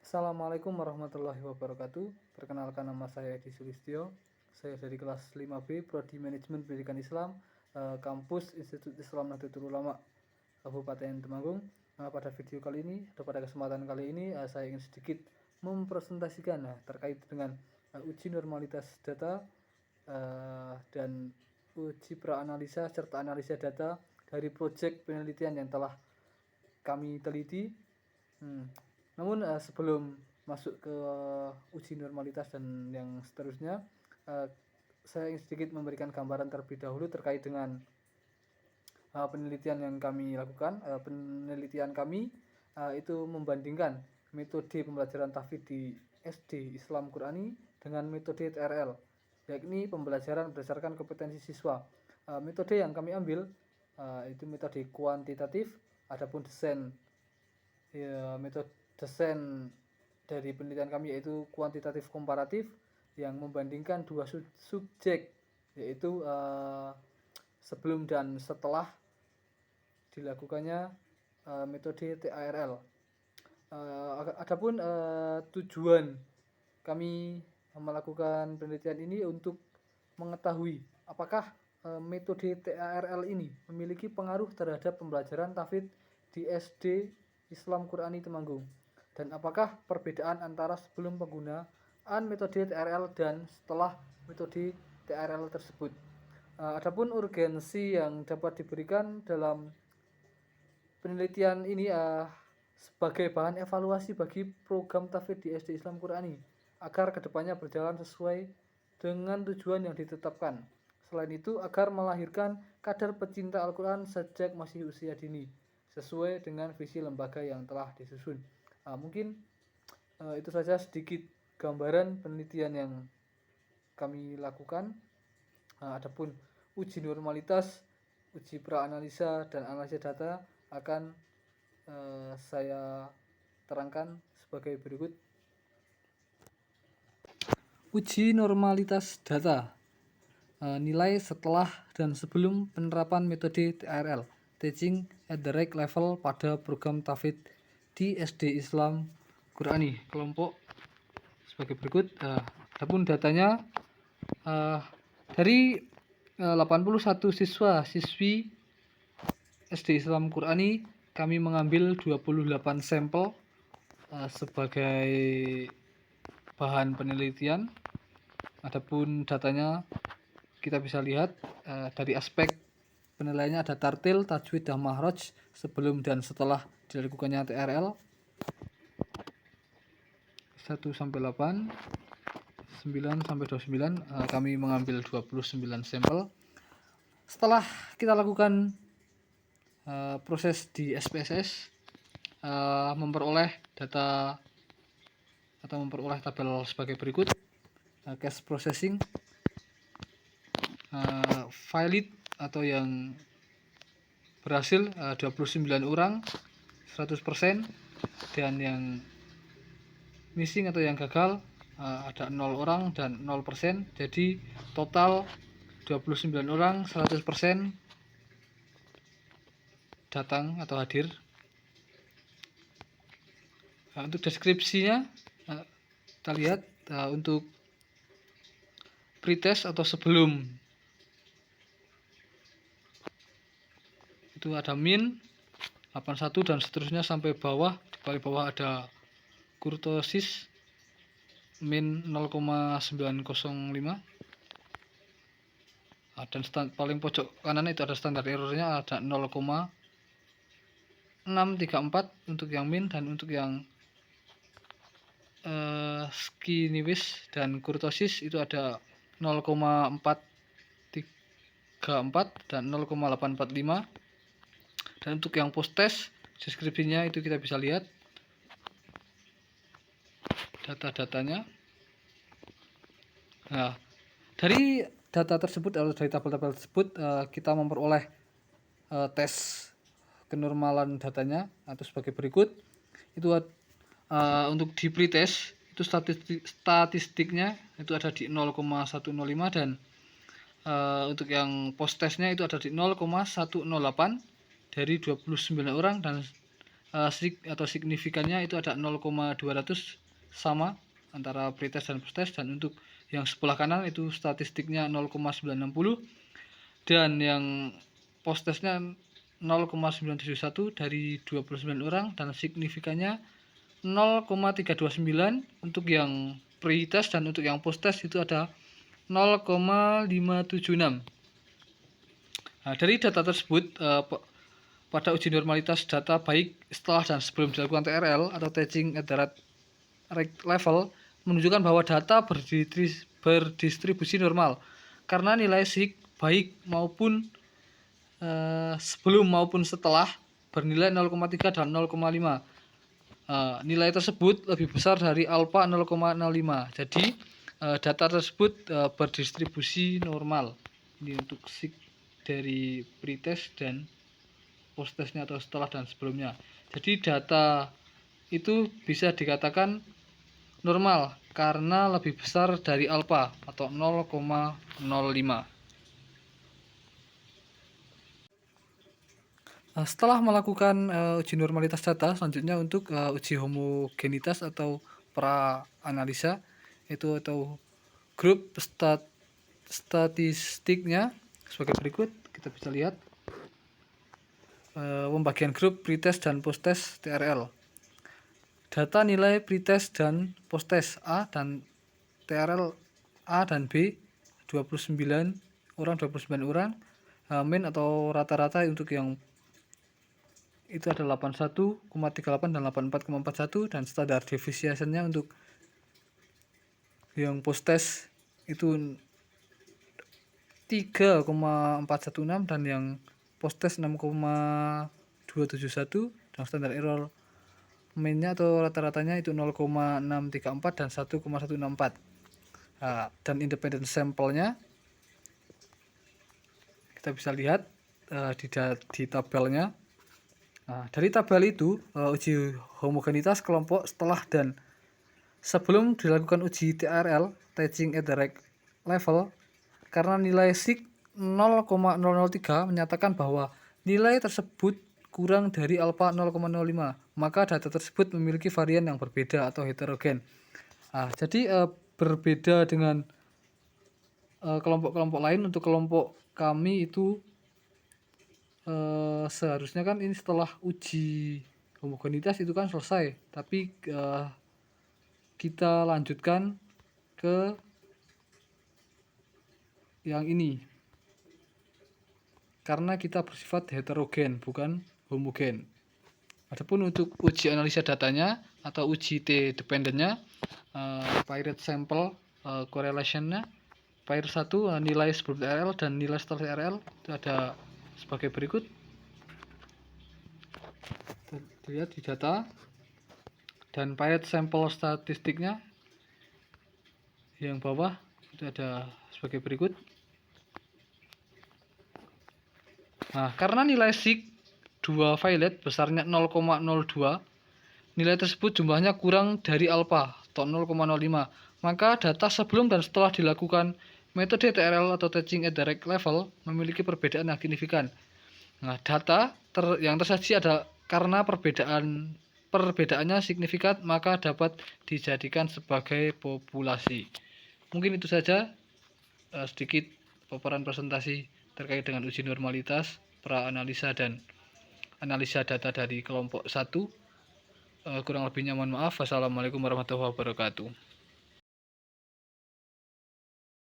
Assalamualaikum warahmatullahi wabarakatuh. Perkenalkan, nama saya Edi Sulistyo. Saya dari kelas 5B, Prodi Manajemen Pendidikan Islam, Kampus Institut Islam Nahdlatul Ulama, Kabupaten Temanggung. Pada video kali ini, atau pada kesempatan kali ini, saya ingin sedikit mempresentasikan terkait dengan uji normalitas data dan uji pra-analisa serta analisa data dari proyek penelitian yang telah kami teliti. Namun sebelum masuk ke uji normalitas dan yang seterusnya, saya ingin sedikit memberikan gambaran terlebih dahulu terkait dengan penelitian yang kami lakukan. Penelitian kami itu membandingkan metode pembelajaran tahfidz di SD Islam Qurani dengan metode TRL, yakni pembelajaran berdasarkan kompetensi siswa. Metode yang kami ambil itu metode kuantitatif. Adapun metode desain dari penelitian kami yaitu kuantitatif komparatif yang membandingkan dua subjek, yaitu sebelum dan setelah dilakukannya metode TARL. Adapun tujuan kami melakukan penelitian ini untuk mengetahui apakah metode TARL ini memiliki pengaruh terhadap pembelajaran tahfidz di SD Islam Qurani Temanggung, dan apakah perbedaan antara sebelum penggunaan metode TRL dan setelah metode TRL tersebut. Adapun urgensi yang dapat diberikan dalam penelitian ini sebagai bahan evaluasi bagi program tahfidz di SD Islam Qurani agar kedepannya berjalan sesuai dengan tujuan yang ditetapkan. Selain itu, agar melahirkan kader pecinta Al-Quran sejak masih usia dini sesuai dengan visi lembaga yang telah disusun. Mungkin itu saja sedikit gambaran penelitian yang kami lakukan. Adapun uji normalitas, uji pra-analisa, dan analisa data akan saya terangkan sebagai berikut. Uji normalitas data, nilai setelah dan sebelum penerapan metode TRL, Teaching at the Right Level, pada program tahfidz di SD Islam Qurani kelompok sebagai berikut. Adapun datanya, dari 81 siswa-siswi SD Islam Qurani, kami mengambil 28 sampel sebagai bahan penelitian. Adapun datanya kita bisa lihat dari aspek penilaiannya ada tartil, tajwid, dan mahraj sebelum dan setelah dilakukannya TRL 1-8, 9-29. Kami mengambil 29 sampel. Setelah kita lakukan proses di SPSS, memperoleh data atau memperoleh tabel sebagai berikut. Cache processing, valid atau yang berhasil 29 orang 100%, dan yang missing atau yang gagal ada 0 orang dan 0%. Jadi total 29 orang 100% datang atau hadir. Untuk deskripsinya kita lihat, untuk pretest atau sebelum itu ada min 81 dan seterusnya sampai bawah. Di paling bawah ada kurtosis min 0,905, dan paling pojok kanan itu ada standar errornya ada 0,634 untuk yang min, dan untuk yang skiniwis dan kurtosis itu ada 0,434 dan 0,845. Dan untuk yang post test deskripsinya itu kita bisa lihat data-datanya. Nah, dari data tersebut atau dari tabel-tabel tersebut kita memperoleh tes kenormalan datanya atau sebagai berikut. Itu untuk di pretest itu statistiknya itu ada di 0,105, dan untuk yang post testnya itu ada di 0,108 dari 29 orang, dan signifikannya itu ada 0,200 sama antara pretest dan posttest, dan untuk yang sebelah kanan itu statistiknya 0,960 dan yang posttestnya 0,971 dari 29 orang, dan signifikannya 0,329 untuk yang pretest, dan untuk yang posttest itu ada 0,576. Nah, dari data tersebut pada uji normalitas data baik setelah dan sebelum dilakukan TRL atau teaching at the right level menunjukkan bahwa data berdistribusi normal karena nilai sig baik maupun sebelum maupun setelah bernilai 0,3 dan 0,5. Nilai tersebut lebih besar dari alfa 0,05. Jadi data tersebut berdistribusi normal. Ini untuk sig dari pretest dan posttestnya atau setelah dan sebelumnya. Jadi data itu bisa dikatakan normal karena lebih besar dari alfa atau 0,05. Setelah melakukan uji normalitas data, selanjutnya untuk uji homogenitas atau pra-analisa itu atau grup statistiknya sebagai berikut. Kita bisa lihat pembagian grup pretest dan posttest TRL. Data nilai pretest dan posttest A dan TRL A dan B 29 orang, min atau rata-rata untuk yang itu ada 81,38 dan 84,41, dan standar deviation-nya untuk yang posttest itu 3,416 dan yang posttest 6,271, dan standar error min-nya atau rata-ratanya itu 0,634 dan 1,164. Dan independent sampel-nya kita bisa lihat di tabelnya. Dari tabel itu uji homogenitas kelompok setelah dan sebelum dilakukan uji TRL teaching at the right level karena nilai sig 0,003 menyatakan bahwa nilai tersebut kurang dari alfa 0,05, maka data tersebut memiliki varian yang berbeda atau heterogen. Jadi berbeda dengan kelompok-kelompok lain. Untuk kelompok kami itu seharusnya kan ini setelah uji homogenitas itu kan selesai, tapi kita lanjutkan ke yang ini karena kita bersifat heterogen bukan homogen. Adapun untuk uji analisa datanya atau uji T dependentnya, paired sample correlation-nya pair 1 nilai sebelum TRL dan nilai setelah TRL itu ada sebagai berikut. Dilihat di data, dan paired sample statistiknya yang bawah itu ada sebagai berikut. Karena nilai sig 2 violet besarnya 0,02, nilai tersebut jumlahnya kurang dari alfa atau 0,05, maka data sebelum dan setelah dilakukan metode TRL atau teaching at the right level memiliki perbedaan yang signifikan. Data yang tersaji ada karena perbedaannya signifikan, maka dapat dijadikan sebagai populasi. Mungkin itu saja sedikit paparan presentasi terkait dengan uji normalitas, pra-analisa dan analisa data dari kelompok 1. Kurang lebihnya mohon maaf. Wassalamualaikum warahmatullahi wabarakatuh.